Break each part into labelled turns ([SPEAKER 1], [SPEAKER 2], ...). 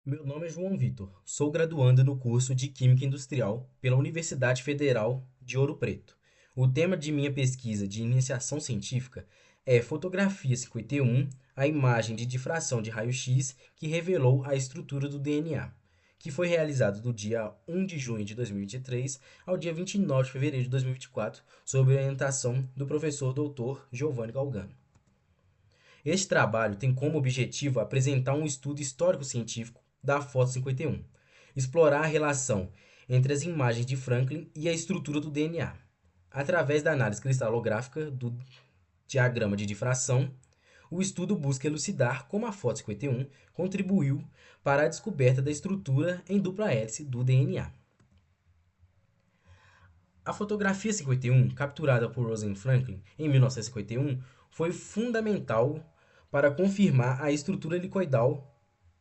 [SPEAKER 1] Meu nome é João Vitor, sou graduando no curso de Química Industrial pela Universidade Federal de Ouro Preto. O tema de minha pesquisa de iniciação científica é Fotografia 51, a imagem de difração de raio-x que revelou a estrutura do DNA, que foi realizado do dia 1 de junho de 2023 ao dia 29 de fevereiro de 2024, sob orientação do professor Dr. Giovanni Galgano. Este trabalho tem como objetivo apresentar um estudo histórico-científico da Foto 51, explorar a relação entre as imagens de Franklin e a estrutura do DNA, através da análise cristalográfica do diagrama de difração. O estudo busca elucidar como a Foto 51 contribuiu para a descoberta da estrutura em dupla hélice do DNA. A fotografia 51, capturada por Rosalind Franklin em 1951, foi fundamental para confirmar a estrutura helicoidal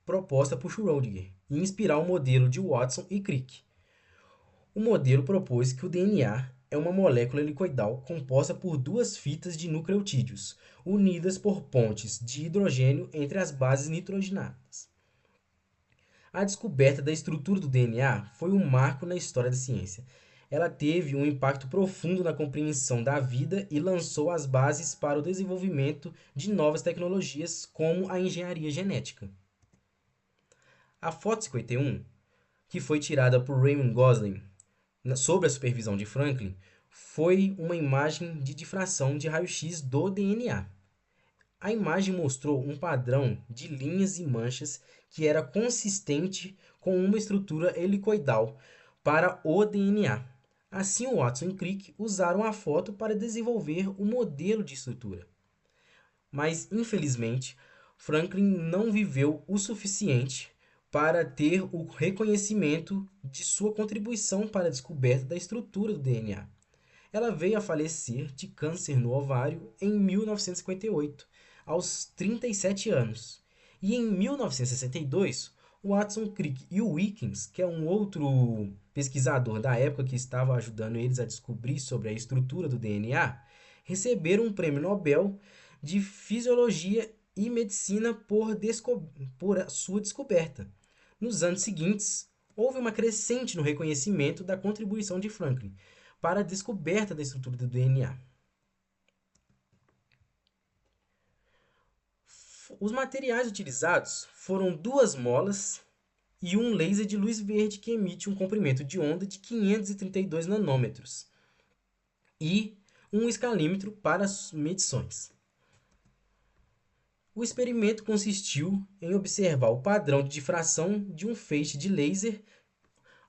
[SPEAKER 1] proposta por Schrödinger e inspirar o modelo de Watson e Crick. O modelo propôs que o DNA é uma molécula helicoidal composta por duas fitas de nucleotídeos, unidas por pontes de hidrogênio entre as bases nitrogenadas. A descoberta da estrutura do DNA foi um marco na história da ciência. Ela teve um impacto profundo na compreensão da vida e lançou as bases para o desenvolvimento de novas tecnologias, como a engenharia genética. A Foto 51, que foi tirada por Raymond Gosling sob a supervisão de Franklin, foi uma imagem de difração de raio-x do DNA. A imagem mostrou um padrão de linhas e manchas que era consistente com uma estrutura helicoidal para o DNA. Assim, Watson e Crick usaram a foto para desenvolver o modelo de estrutura. Mas, infelizmente, Franklin não viveu o suficiente para ter o reconhecimento de sua contribuição para a descoberta da estrutura do DNA. Ela veio a falecer de câncer no ovário em 1958, aos 37 anos. E em 1962, Watson Crick e o Wilkins, que é um outro pesquisador da época que estava ajudando eles a descobrir sobre a estrutura do DNA, receberam um prêmio Nobel de Fisiologia e Medicina por sua descoberta. Nos anos seguintes, houve uma crescente no reconhecimento da contribuição de Franklin para a descoberta da estrutura do DNA. Os materiais utilizados foram duas molas e um laser de luz verde que emite um comprimento de onda de 532 nanômetros e um escalímetro para as medições. O experimento consistiu em observar o padrão de difração de um feixe de laser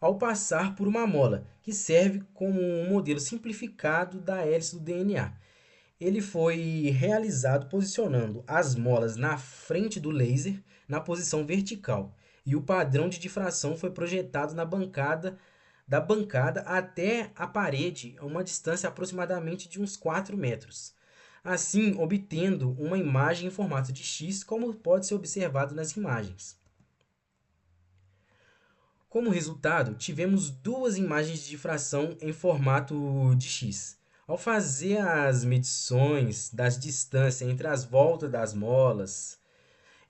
[SPEAKER 1] ao passar por uma mola, que serve como um modelo simplificado da hélice do DNA. Ele foi realizado posicionando as molas na frente do laser na posição vertical, e o padrão de difração foi projetado da bancada até a parede, a uma distância aproximadamente de uns 4 metros. Assim, obtendo uma imagem em formato de X, como pode ser observado nas imagens. Como resultado, tivemos duas imagens de difração em formato de X. Ao fazer as medições das distâncias entre as voltas das molas,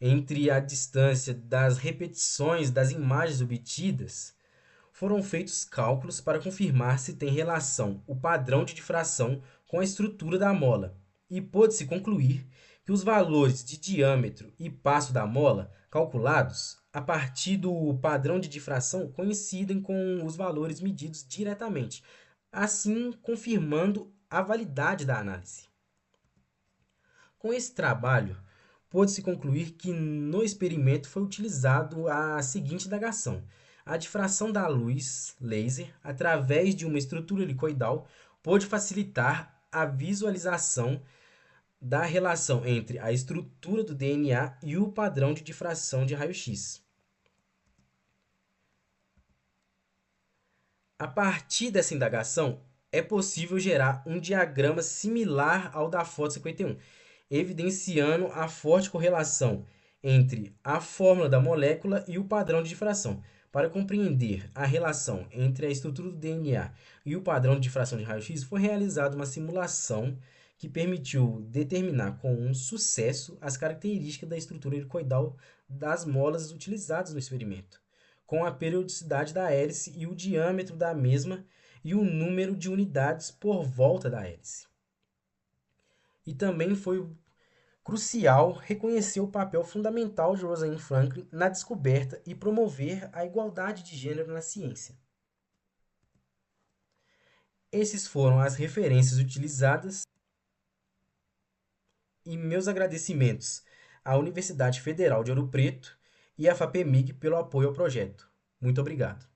[SPEAKER 1] entre a distância das repetições das imagens obtidas, foram feitos cálculos para confirmar se tem relação o padrão de difração com a estrutura da mola, e pôde-se concluir que os valores de diâmetro e passo da mola calculados a partir do padrão de difração coincidem com os valores medidos diretamente, assim confirmando a validade da análise. Com esse trabalho, pôde-se concluir que no experimento foi utilizado a seguinte indagação: a difração da luz laser através de uma estrutura helicoidal pode facilitar a visualização da relação entre a estrutura do DNA e o padrão de difração de raio-x. A partir dessa indagação, é possível gerar um diagrama similar ao da foto 51, evidenciando a forte correlação entre a fórmula da molécula e o padrão de difração. Para compreender a relação entre a estrutura do DNA e o padrão de difração de raio-x, foi realizada uma simulação que permitiu determinar com sucesso as características da estrutura helicoidal das molas utilizadas no experimento, com a periodicidade da hélice e o diâmetro da mesma e o número de unidades por volta da hélice. E também foi crucial reconhecer o papel fundamental de Rosalind Franklin na descoberta e promover a igualdade de gênero na ciência. Esses foram as referências utilizadas e meus agradecimentos à Universidade Federal de Ouro Preto e à FAPEMIG pelo apoio ao projeto. Muito obrigado.